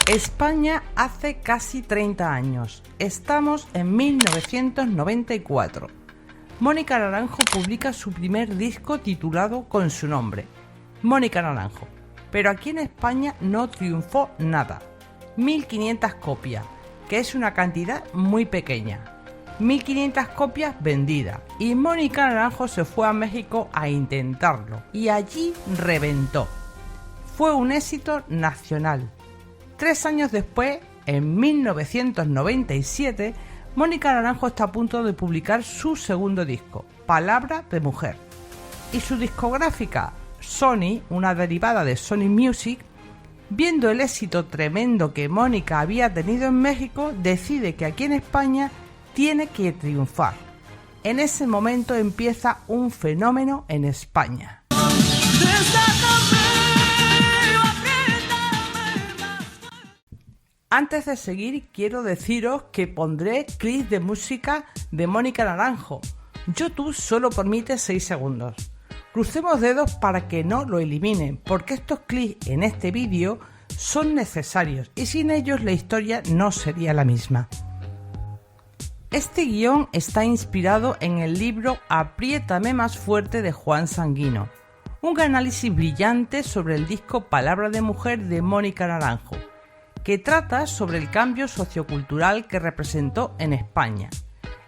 España hace casi 30 años. Estamos en 1994. Mónica Naranjo publica su primer disco titulado con su nombre, Mónica Naranjo. Pero aquí en España no triunfó nada. 1500 copias, que es una cantidad muy pequeña. 1500 copias vendidas. Y Mónica Naranjo se fue a México a intentarlo. Y allí reventó. Fue un éxito nacional. 3 años después, en 1997, Mónica Naranjo está a punto de publicar su segundo disco, Palabra de Mujer. Y su discográfica, Sony, una derivada de Sony Music, viendo el éxito tremendo que Mónica había tenido en México, decide que aquí en España tiene que triunfar. En ese momento empieza un fenómeno en España. Antes de seguir, quiero deciros que pondré clips de música de Mónica Naranjo. YouTube solo permite 6 segundos. Crucemos dedos para que no lo eliminen, porque estos clips en este vídeo son necesarios y sin ellos la historia no sería la misma. Este guión está inspirado en el libro Apriétame más fuerte de Juan Sanguino, un análisis brillante sobre el disco Palabra de Mujer de Mónica Naranjo, que trata sobre el cambio sociocultural que representó en España.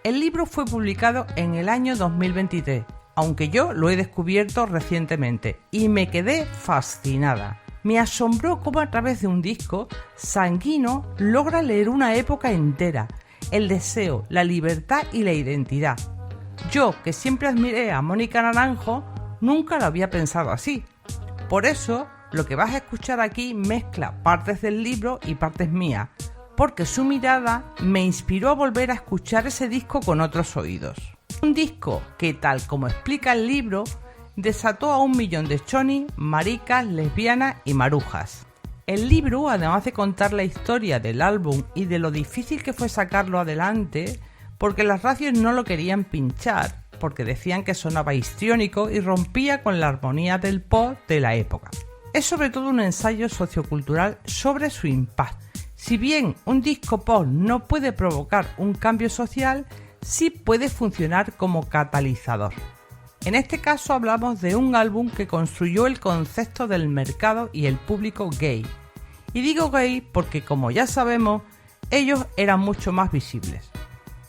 El libro fue publicado en el año 2023, aunque yo lo he descubierto recientemente y me quedé fascinada. Me asombró cómo a través de un disco, Sanguino logra leer una época entera, el deseo, la libertad y la identidad. Yo, que siempre admiré a Mónica Naranjo, nunca lo había pensado así. Por eso, lo que vas a escuchar aquí mezcla partes del libro y partes mías, porque su mirada me inspiró a volver a escuchar ese disco con otros oídos. Un disco que, tal como explica el libro, desató a 1 millón de chonis, maricas, lesbianas y marujas. El libro, además de contar la historia del álbum y de lo difícil que fue sacarlo adelante, porque las radios no lo querían pinchar, porque decían que sonaba histriónico y rompía con la armonía del pop de la época. Es sobre todo un ensayo sociocultural sobre su impacto. Si bien un disco pop no puede provocar un cambio social, sí puede funcionar como catalizador. En este caso hablamos de un álbum que construyó el concepto del mercado y el público gay. Y digo gay porque, como ya sabemos, ellos eran mucho más visibles.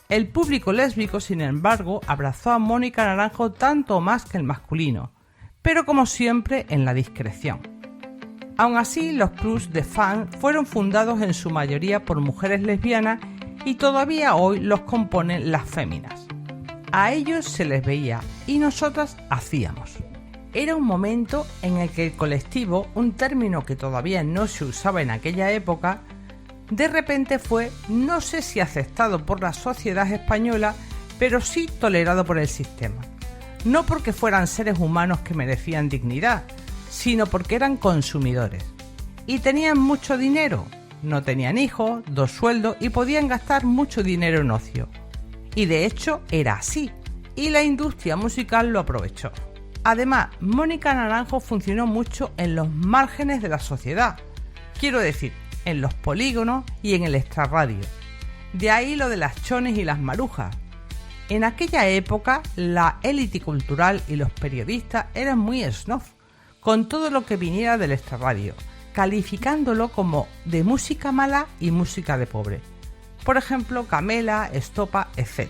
El público lésbico, sin embargo, abrazó a Mónica Naranjo tanto más que el masculino, pero como siempre en la discreción. Aún así, los clubs de fans fueron fundados en su mayoría por mujeres lesbianas y todavía hoy los componen las féminas. A ellos se les veía y nosotras hacíamos. Era un momento en el que el colectivo, un término que todavía no se usaba en aquella época, de repente fue, no sé si aceptado por la sociedad española, pero sí tolerado por el sistema. No porque fueran seres humanos que merecían dignidad, sino porque eran consumidores. ¿Y tenían mucho dinero? No tenían hijos, 2 sueldos y podían gastar mucho dinero en ocio. Y de hecho era así, y la industria musical lo aprovechó. Además, Mónica Naranjo funcionó mucho en los márgenes de la sociedad, quiero decir, en los polígonos y en el extrarradio. De ahí lo de las chones y las marujas. En aquella época, la élite cultural y los periodistas eran muy snob con todo lo que viniera del extrarradio, calificándolo como de música mala y música de pobre. Por ejemplo, Camela, Estopa, etc.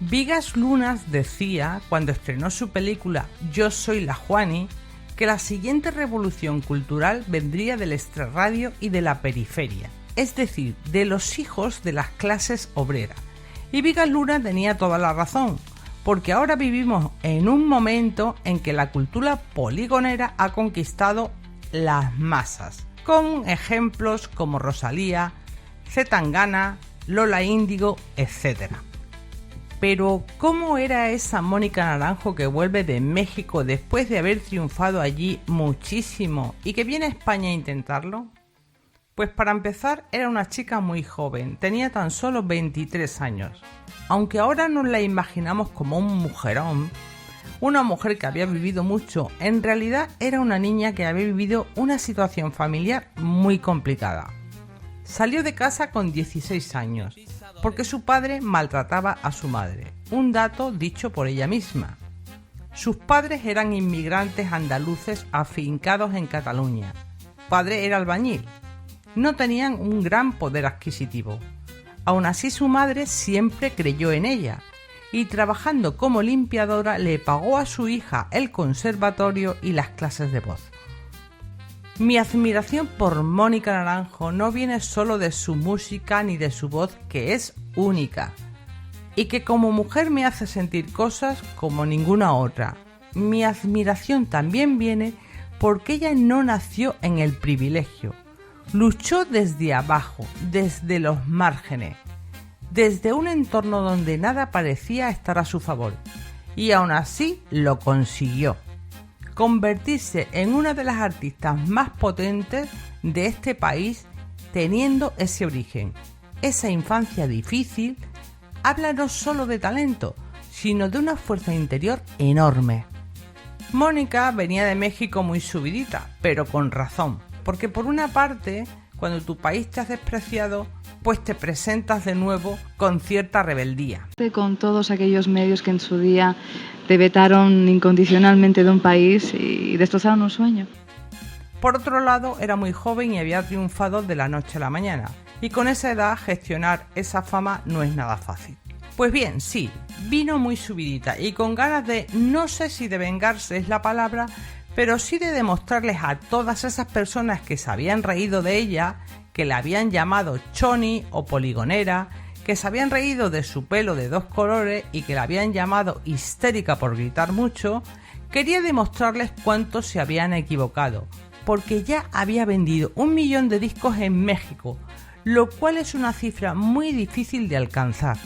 Vigas Lunas decía, cuando estrenó su película Yo soy la Juani, que la siguiente revolución cultural vendría del extrarradio y de la periferia, es decir, de los hijos de las clases obreras. Y Vigas Luna tenía toda la razón, porque ahora vivimos en un momento en que la cultura poligonera ha conquistado las masas, con ejemplos como Rosalía, C. Tangana, Lola Índigo, etc. Pero, ¿cómo era esa Mónica Naranjo que vuelve de México después de haber triunfado allí muchísimo y que viene a España a intentarlo? Pues para empezar, era una chica muy joven, tenía tan solo 23 años. Aunque ahora nos la imaginamos como un mujerón, una mujer que había vivido mucho, en realidad era una niña que había vivido una situación familiar muy complicada. Salió de casa con 16 años, porque su padre maltrataba a su madre, un dato dicho por ella misma. Sus padres eran inmigrantes andaluces afincados en Cataluña. Su padre era albañil. No tenían un gran poder adquisitivo. Aún así, su madre siempre creyó en ella y trabajando como limpiadora le pagó a su hija el conservatorio y las clases de voz. Mi admiración por Mónica Naranjo no viene solo de su música ni de su voz, que es única, y que como mujer me hace sentir cosas como ninguna otra. Mi admiración también viene porque ella no nació en el privilegio. Luchó desde abajo, desde los márgenes, desde un entorno donde nada parecía estar a su favor, y aún así lo consiguió. Convertirse en una de las artistas más potentes de este país teniendo ese origen, esa infancia difícil, habla no solo de talento, sino de una fuerza interior enorme. Mónica venía de México muy subidita, pero con razón, porque por una parte, cuando tu país te has despreciado, pues te presentas de nuevo con cierta rebeldía. Con todos aquellos medios que en su día te vetaron incondicionalmente de un país y destrozaron un sueño. Por otro lado, era muy joven y había triunfado de la noche a la mañana, y con esa edad gestionar esa fama no es nada fácil. Pues bien, sí, vino muy subidita y con ganas de, no sé si de vengarse es la palabra, pero sí de demostrarles a todas esas personas que se habían reído de ella, que la habían llamado choni o poligonera, que se habían reído de su pelo de 2 colores y que la habían llamado histérica por gritar mucho, quería demostrarles cuánto se habían equivocado, porque ya había vendido 1 millón de discos en México, lo cual es una cifra muy difícil de alcanzar.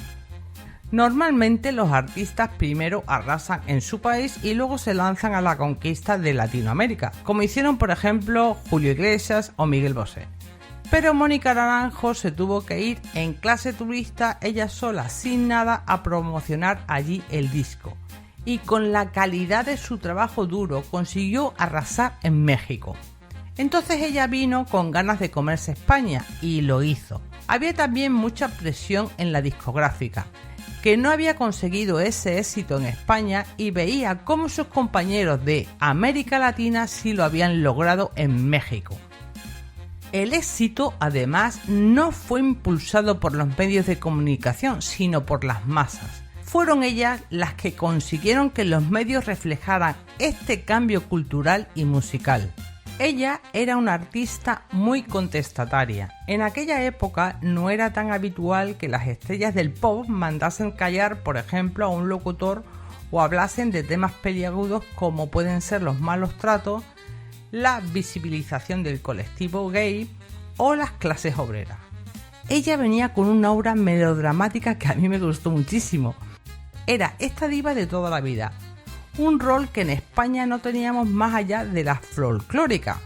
Normalmente los artistas primero arrasan en su país y luego se lanzan a la conquista de Latinoamérica, como hicieron por ejemplo Julio Iglesias o Miguel Bosé. Pero Mónica Naranjo se tuvo que ir en clase turista, ella sola, sin nada, a promocionar allí el disco. Y con la calidad de su trabajo duro consiguió arrasar en México. Entonces ella vino con ganas de comerse España y lo hizo. Había también mucha presión en la discográfica, que no había conseguido ese éxito en España y veía cómo sus compañeros de América Latina sí lo habían logrado en México. El éxito, además, no fue impulsado por los medios de comunicación, sino por las masas. Fueron ellas las que consiguieron que los medios reflejaran este cambio cultural y musical. Ella era una artista muy contestataria. En aquella época no era tan habitual que las estrellas del pop mandasen callar, por ejemplo, a un locutor o hablasen de temas peliagudos como pueden ser los malos tratos, la visibilización del colectivo gay o las clases obreras. Ella venía con una aura melodramática que a mí me gustó muchísimo. Era esta diva de toda la vida, un rol que en España no teníamos más allá de la folclórica.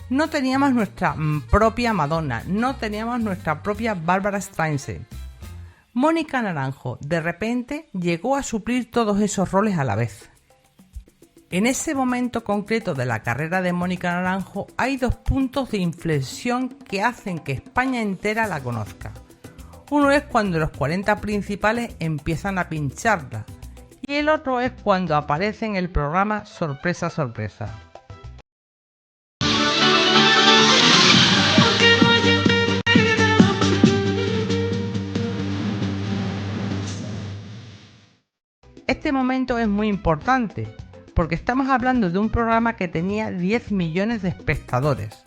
No teníamos nuestra propia Madonna, no teníamos nuestra propia Bárbara Streisand. Mónica Naranjo de repente llegó a suplir todos esos roles a la vez. En ese momento concreto de la carrera de Mónica Naranjo hay 2 puntos de inflexión que hacen que España entera la conozca. Uno es cuando los 40 principales empiezan a pincharla y el otro es cuando aparece en el programa Sorpresa, Sorpresa. Este momento es muy importante porque estamos hablando de un programa que tenía 10 millones de espectadores,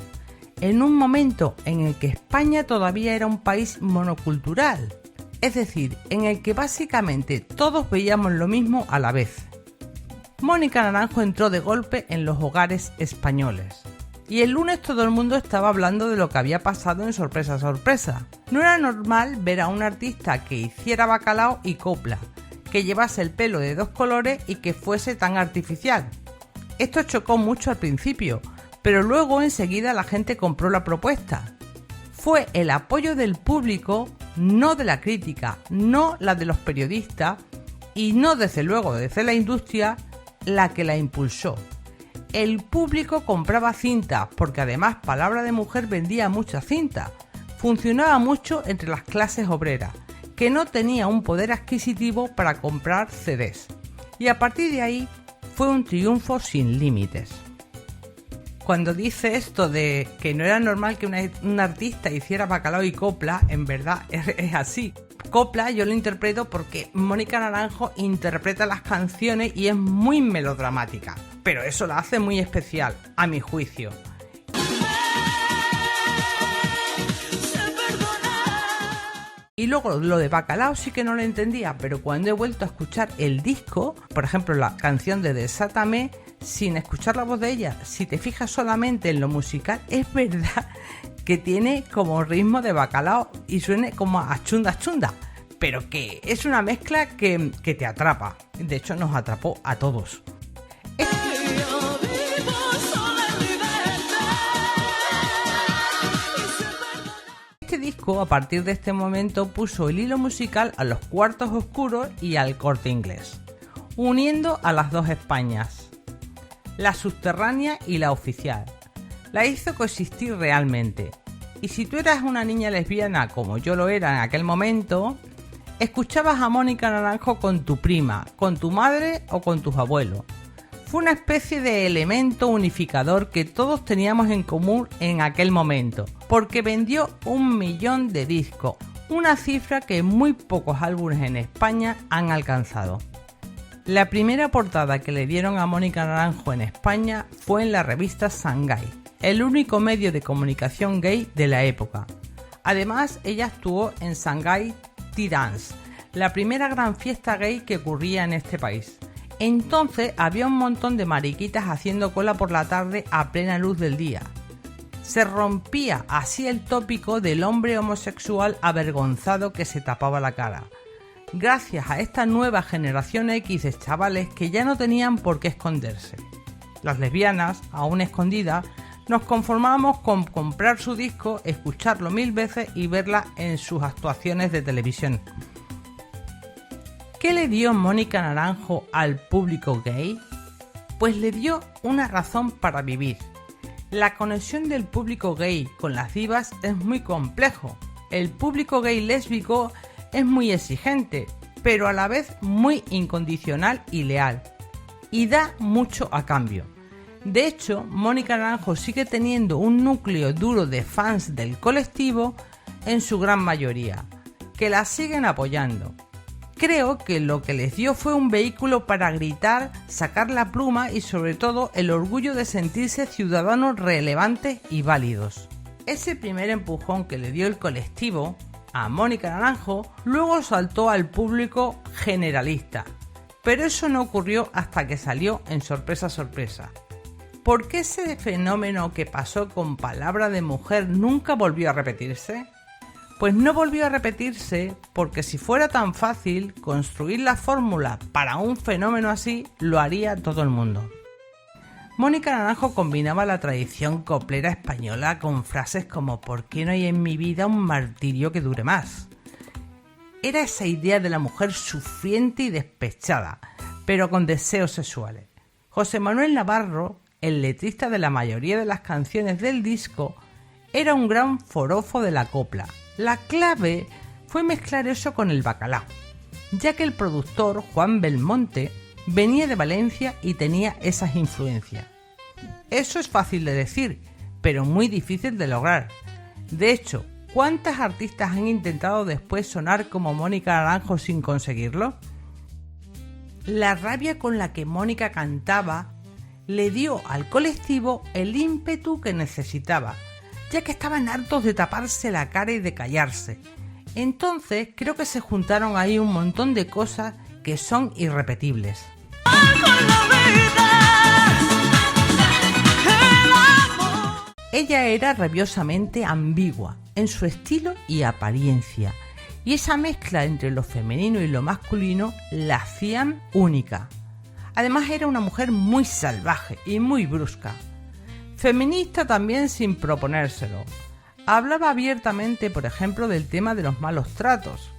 en un momento en el que España todavía era un país monocultural, es decir, en el que básicamente todos veíamos lo mismo a la vez. Mónica Naranjo entró de golpe en los hogares españoles. Y el lunes todo el mundo estaba hablando de lo que había pasado en Sorpresa, Sorpresa. No era normal ver a un artista que hiciera bacalao y copla, que llevase el pelo de 2 colores y que fuese tan artificial. Esto chocó mucho al principio, pero luego enseguida la gente compró la propuesta. Fue el apoyo del público, no de la crítica, no la de los periodistas y no desde luego desde la industria, la que la impulsó. El público compraba cintas porque además Palabra de Mujer vendía muchas cintas, funcionaba mucho entre las clases obreras, que no tenía un poder adquisitivo para comprar CDs. Y a partir de ahí fue un triunfo sin límites. Cuando dice esto de que no era normal que un artista hiciera bacalao y copla, en verdad es así. Copla yo lo interpreto porque Mónica Naranjo interpreta las canciones y es muy melodramática, pero eso la hace muy especial, a mi juicio. Y luego lo de bacalao sí que no lo entendía, pero cuando he vuelto a escuchar el disco, por ejemplo la canción de Desátame, sin escuchar la voz de ella, si te fijas solamente en lo musical, es verdad que tiene como ritmo de bacalao y suene como a chunda chunda, pero que es una mezcla que te atrapa. De hecho nos atrapó a todos. Este disco, a partir de este momento, puso el hilo musical a los Cuartos Oscuros y al Corte Inglés, uniendo a las dos Españas, la subterránea y la oficial. La hizo coexistir realmente. Y si tú eras una niña lesbiana, como yo lo era en aquel momento, escuchabas a Mónica Naranjo con tu prima, con tu madre o con tus abuelos. Fue una especie de elemento unificador que todos teníamos en común en aquel momento, porque vendió 1 millón de discos, una cifra que muy pocos álbumes en España han alcanzado. La primera portada que le dieron a Mónica Naranjo en España fue en la revista Shanghai, el único medio de comunicación gay de la época. Además, ella actuó en Shanghai Tea Dance, la primera gran fiesta gay que ocurría en este país. Entonces había un montón de mariquitas haciendo cola por la tarde a plena luz del día. Se rompía así el tópico del hombre homosexual avergonzado que se tapaba la cara. Gracias a esta nueva generación X de chavales que ya no tenían por qué esconderse. Las lesbianas, aún escondidas, nos conformábamos con comprar su disco, escucharlo 1000 veces y verla en sus actuaciones de televisión. ¿Qué le dio Mónica Naranjo al público gay? Pues le dio una razón para vivir. La conexión del público gay con las divas es muy complejo. El público gay lésbico es muy exigente, pero a la vez muy incondicional y leal. Y da mucho a cambio. De hecho, Mónica Naranjo sigue teniendo un núcleo duro de fans del colectivo en su gran mayoría, que la siguen apoyando. Creo que lo que les dio fue un vehículo para gritar, sacar la pluma y sobre todo el orgullo de sentirse ciudadanos relevantes y válidos. Ese primer empujón que le dio el colectivo a Mónica Naranjo luego saltó al público generalista, pero eso no ocurrió hasta que salió en Sorpresa Sorpresa. ¿Por qué ese fenómeno que pasó con Palabra de Mujer nunca volvió a repetirse? Pues no volvió a repetirse porque si fuera tan fácil construir la fórmula para un fenómeno así, lo haría todo el mundo. Mónica Naranjo combinaba la tradición coplera española con frases como ¿por qué no hay en mi vida un martirio que dure más? Era esa idea de la mujer sufriente y despechada, pero con deseos sexuales. José Manuel Navarro, el letrista de la mayoría de las canciones del disco, era un gran forofo de la copla. La clave fue mezclar eso con el bacalao, ya que el productor, Juan Belmonte, venía de Valencia y tenía esas influencias. Eso es fácil de decir, pero muy difícil de lograr. De hecho, ¿cuántas artistas han intentado después sonar como Mónica Naranjo sin conseguirlo? La rabia con la que Mónica cantaba le dio al colectivo el ímpetu que necesitaba, ya que estaban hartos de taparse la cara y de callarse. Entonces creo que se juntaron ahí un montón de cosas que son irrepetibles. Ella era rabiosamente ambigua en su estilo y apariencia, y esa mezcla entre lo femenino y lo masculino la hacían única. Además era una mujer muy salvaje y muy brusca. Feminista también sin proponérselo. Hablaba abiertamente, por ejemplo, del tema de los malos tratos,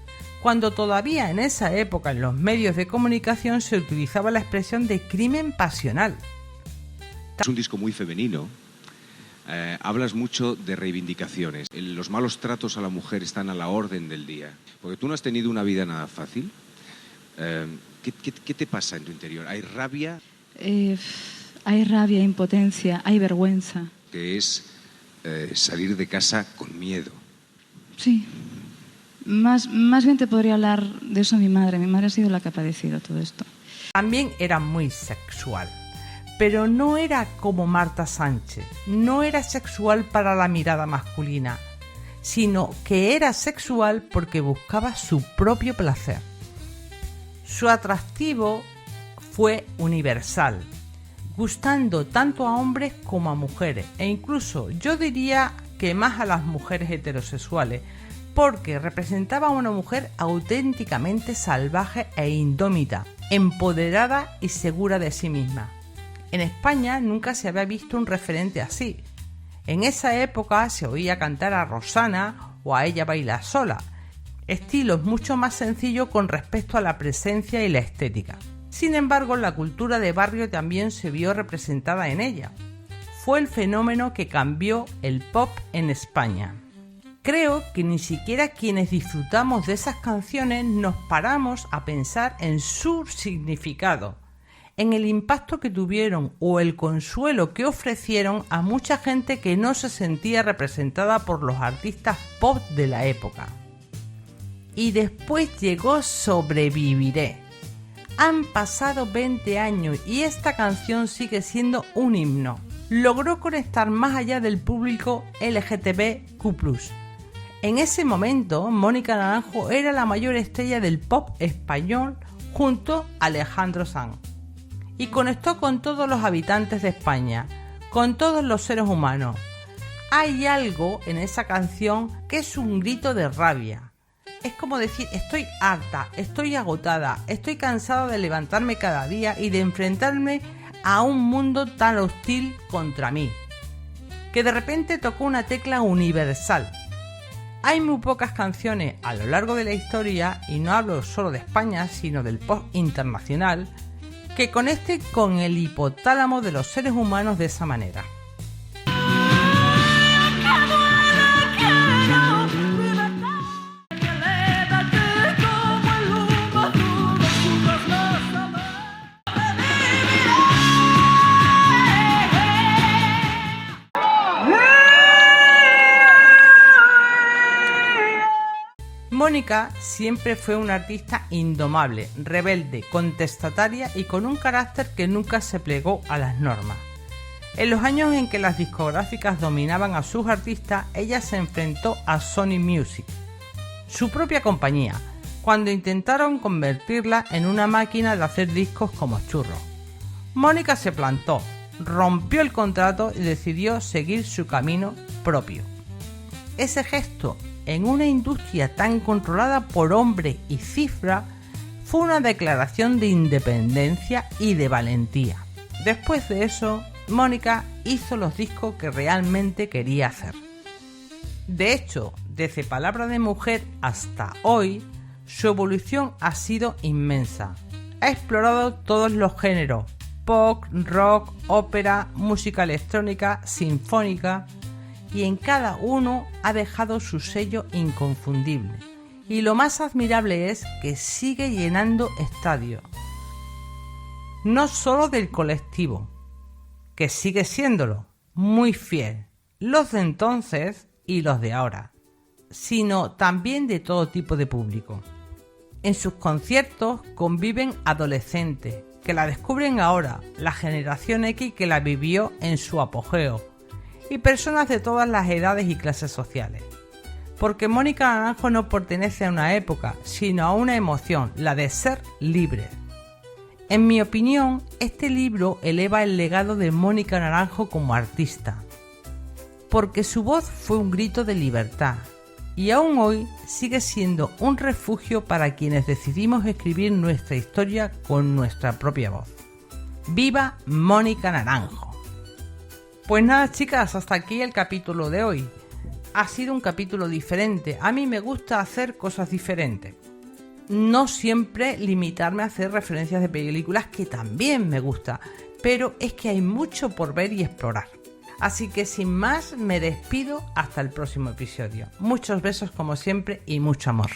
cuando todavía en esa época en los medios de comunicación se utilizaba la expresión de crimen pasional. Es un disco muy femenino, hablas mucho de reivindicaciones. Los malos tratos a la mujer están a la orden del día. Porque tú no has tenido una vida nada fácil. ¿Qué te pasa en tu interior? ¿Hay rabia? Hay rabia, impotencia, hay vergüenza. Que es salir de casa con miedo. Sí. Más bien te podría hablar de eso mi madre. Mi madre ha sido la que ha padecido todo esto. También era muy sexual, pero no era como Marta Sánchez. No era sexual para la mirada masculina, sino que era sexual porque buscaba su propio placer. Su atractivo fue universal, gustando tanto a hombres como a mujeres, e incluso yo diría que más a las mujeres heterosexuales, porque representaba a una mujer auténticamente salvaje e indómita, empoderada y segura de sí misma. En España nunca se había visto un referente así. En esa época se oía cantar a Rosana o a Ella baila sola, estilos mucho más sencillos con respecto a la presencia y la estética. Sin embargo, la cultura de barrio también se vio representada en ella. Fue el fenómeno que cambió el pop en España. Creo que ni siquiera quienes disfrutamos de esas canciones nos paramos a pensar en su significado, en el impacto que tuvieron o el consuelo que ofrecieron a mucha gente que no se sentía representada por los artistas pop de la época. Y después llegó Sobreviviré. Han pasado 20 años y esta canción sigue siendo un himno. Logró conectar más allá del público LGTBQ+. En ese momento, Mónica Naranjo era la mayor estrella del pop español junto a Alejandro Sanz. Y conectó con todos los habitantes de España, con todos los seres humanos. Hay algo en esa canción que es un grito de rabia. Es como decir, estoy harta, estoy agotada, estoy cansada de levantarme cada día y de enfrentarme a un mundo tan hostil contra mí. Que de repente tocó una tecla universal. Hay muy pocas canciones a lo largo de la historia, y no hablo solo de España, sino del pop internacional, que conecten con el hipotálamo de los seres humanos de esa manera. Mónica siempre fue una artista indomable, rebelde, contestataria y con un carácter que nunca se plegó a las normas. En los años en que las discográficas dominaban a sus artistas, ella se enfrentó a Sony Music, su propia compañía, cuando intentaron convertirla en una máquina de hacer discos como churros. Mónica se plantó, rompió el contrato y decidió seguir su camino propio. Ese gesto, en una industria tan controlada por hombres y cifras, fue una declaración de independencia y de valentía. Después de eso, Mónica hizo los discos que realmente quería hacer. De hecho, desde Palabra de Mujer hasta hoy, su evolución ha sido inmensa. Ha explorado todos los géneros: pop, rock, ópera, música electrónica, sinfónica, y en cada uno ha dejado su sello inconfundible. Y lo más admirable es que sigue llenando estadios. No solo del colectivo, que sigue siéndolo, muy fiel, los de entonces y los de ahora, sino también de todo tipo de público. En sus conciertos conviven adolescentes, que la descubren ahora, la generación X que la vivió en su apogeo, y personas de todas las edades y clases sociales. Porque Mónica Naranjo no pertenece a una época, sino a una emoción, la de ser libre. En mi opinión, este libro eleva el legado de Mónica Naranjo como artista, porque su voz fue un grito de libertad, y aún hoy sigue siendo un refugio para quienes decidimos escribir nuestra historia con nuestra propia voz. ¡Viva Mónica Naranjo! Pues nada, chicas, hasta aquí el capítulo de hoy. Ha sido un capítulo diferente. A mí me gusta hacer cosas diferentes. No siempre limitarme a hacer referencias de películas, que también me gusta, pero es que hay mucho por ver y explorar. Así que sin más me despido hasta el próximo episodio. Muchos besos como siempre y mucho amor.